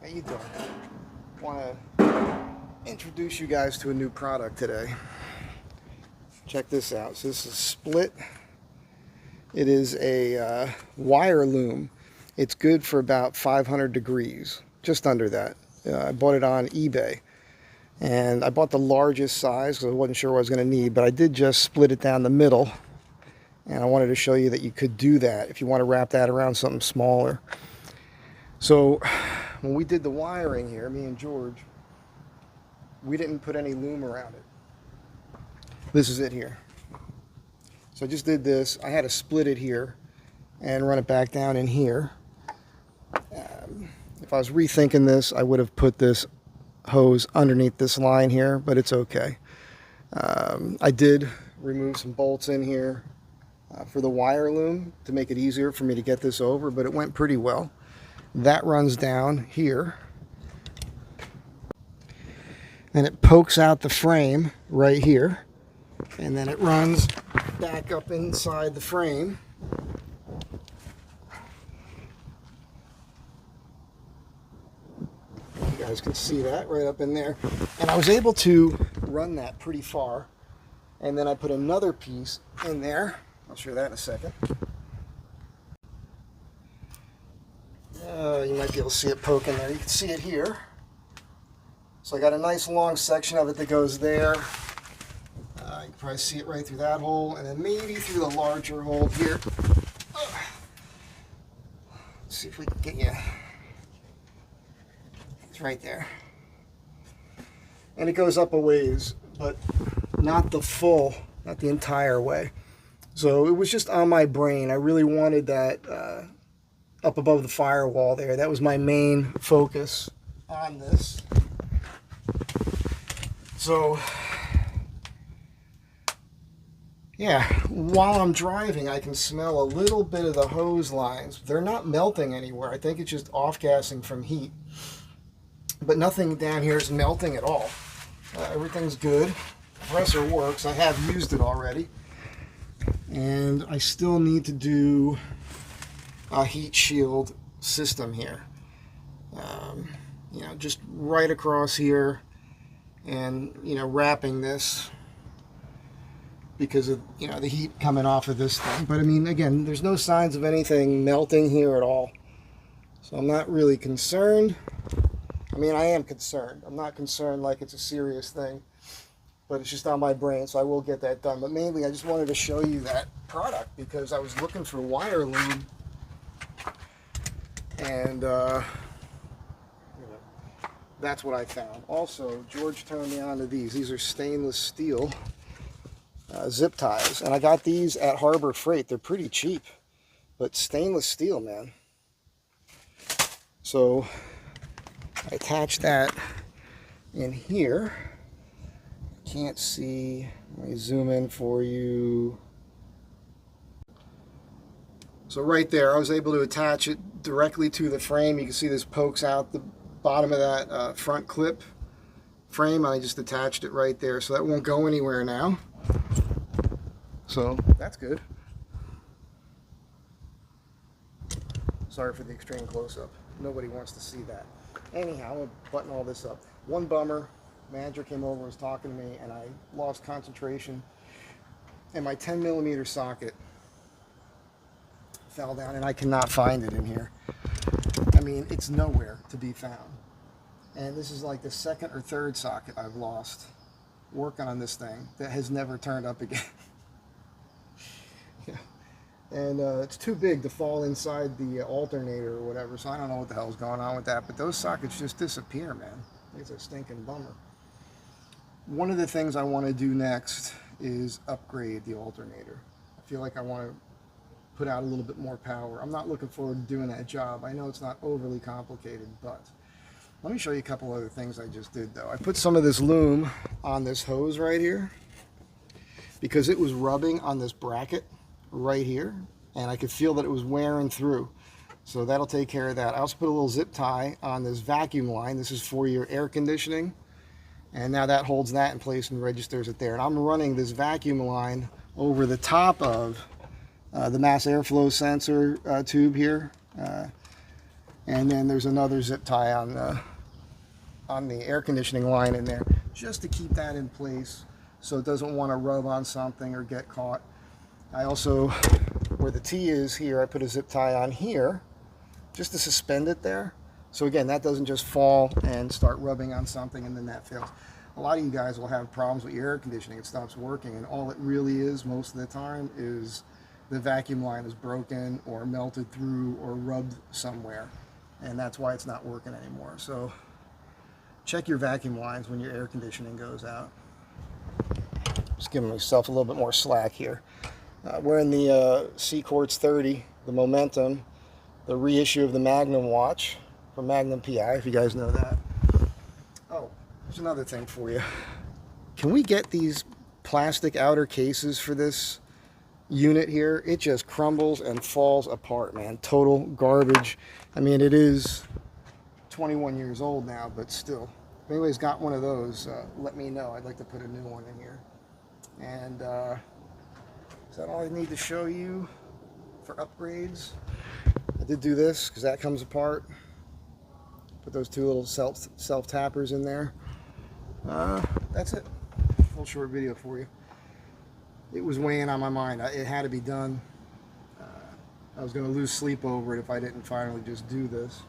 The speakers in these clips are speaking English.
How you doing? Want to introduce you guys to a new product today. Check this out. So this is Split. It is a wire loom. It's good for about 500 degrees, just under that. I bought it on eBay, and I bought the largest size because I wasn't sure what I was going to need, but I did just split it down the middle, and I wanted to show you that you could do that if you want to wrap that around something smaller. So when we did the wiring here, me and George, we didn't put any loom around it. This is it here. So I just did this. I had to split it here and run it back down in here. If I was rethinking this, I would have put this hose underneath this line here, but it's okay. I did remove some bolts in here for the wire loom to make it easier for me to get this over, but it went pretty well. That runs down here, and it pokes out the frame right here, and then it runs back up inside the frame. You guys can see that right up in there, and I was able to run that pretty far, and then I put another piece in there. I'll show you that in a second. You might be able to see it poking there. You can see it here. So I got a nice long section of it that goes there. You can probably see it right through that hole, and then maybe through the larger hole here. Let's see if we can get you. It's right there. And it goes up a ways, but not the entire way. So it was just on my brain. I really wanted that up above the firewall there. That was my main focus on this. So yeah, while I'm driving, I can smell a little bit of the hose lines. They're not melting anywhere. I think it's just off-gassing from heat. But nothing down here is melting at all. Everything's good. Compressor works. I have used it already. And I still need to do a heat shield system here. You know, just right across here, and wrapping this because of the heat coming off of this thing. But I mean, again, there's no signs of anything melting here at all, so I'm not really concerned. I mean, I am concerned. I'm not concerned like it's a serious thing, but it's just on my brain, so I will get that done. But mainly I just wanted to show you that product because I was looking for wire loom, and that's what I found. Also, George turned me on to these. These are stainless steel zip ties, and I got these at Harbor Freight. They're pretty cheap, but stainless steel, man. So I attached that in here. Can't see. Let me zoom in for you. So right there, I was able to attach it directly to the frame. You can see this pokes out the bottom of that front clip frame. I just attached it right there, so that won't go anywhere now. So that's good. Sorry for the extreme close-up. Nobody wants to see that. Anyhow, I'm going to button all this up. One bummer, manager came over and was talking to me, and I lost concentration, and my 10mm socket fell down, and I cannot find it in here. I mean, it's nowhere to be found. And this is like the second or third socket I've lost working on this thing that has never turned up again. Yeah. And it's too big to fall inside the alternator or whatever, so I don't know what the hell's going on with that, but those sockets just disappear, man. It's a stinking bummer. One of the things I want to do next is upgrade the alternator. I feel like I want to put out a little bit more power. I'm not looking forward to doing that job. I know it's not overly complicated, but let me show you a couple other things I just did though. I put some of this loom on this hose right here because it was rubbing on this bracket right here, and I could feel that it was wearing through. So that'll take care of that. I also put a little zip tie on this vacuum line. This is for your air conditioning, and now that holds that in place and registers it there. And I'm running this vacuum line over the top of the mass airflow sensor tube here. And then there's another zip tie on the air conditioning line in there, just to keep that in place so it doesn't want to rub on something or get caught. I also, where the T is here, I put a zip tie on here just to suspend it there. So again, that doesn't just fall and start rubbing on something and then that fails. A lot of you guys will have problems with your air conditioning. It stops working, and all it really is most of the time is the vacuum line is broken or melted through or rubbed somewhere, and that's why it's not working anymore. So check your vacuum lines when your air conditioning goes out. Just giving myself a little bit more slack here. We're in the Seacords 30, the Momentum, the reissue of the Magnum watch from Magnum PI, if you guys know that. Oh, there's another thing for you. Can we get these plastic outer cases for this unit here? It just crumbles and falls apart, man. Total garbage. I mean, it is 21 years old now, but still. If anybody's got one of those, let me know. I'd like to put a new one in here. And is that all I need to show you for upgrades? I did do this because that comes apart. Put those two little self tappers in there. That's it. Full short video for you. It was weighing on my mind. It had to be done. I was going to lose sleep over it if I didn't finally just do this.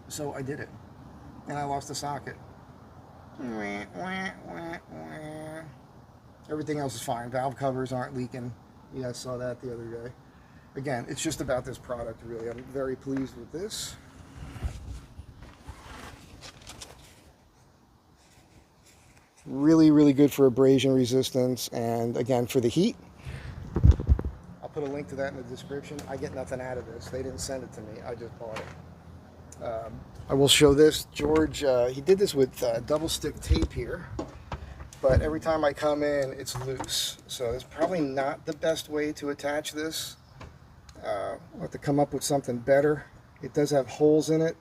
So I did it. And I lost the socket. Everything else is fine. Valve covers aren't leaking. You guys saw that the other day. Again, it's just about this product, really. I'm very pleased with this. Really, really good for abrasion resistance, and again, for the heat. I'll put a link to that in the description. I get nothing out of this. They didn't send it to me. I just bought it. I will show this. George, he did this with double stick tape here, but every time I come in, it's loose. So it's probably not the best way to attach this. I'll have to come up with something better. It does have holes in it.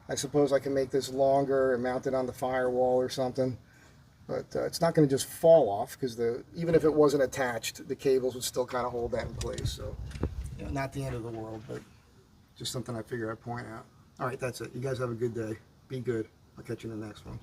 I suppose I can make this longer and mount it on the firewall or something. But it's not going to just fall off, because even if it wasn't attached, the cables would still kind of hold that in place. So, you know, not the end of the world, but just something I figured I'd point out. All right, that's it. You guys have a good day. Be good. I'll catch you in the next one.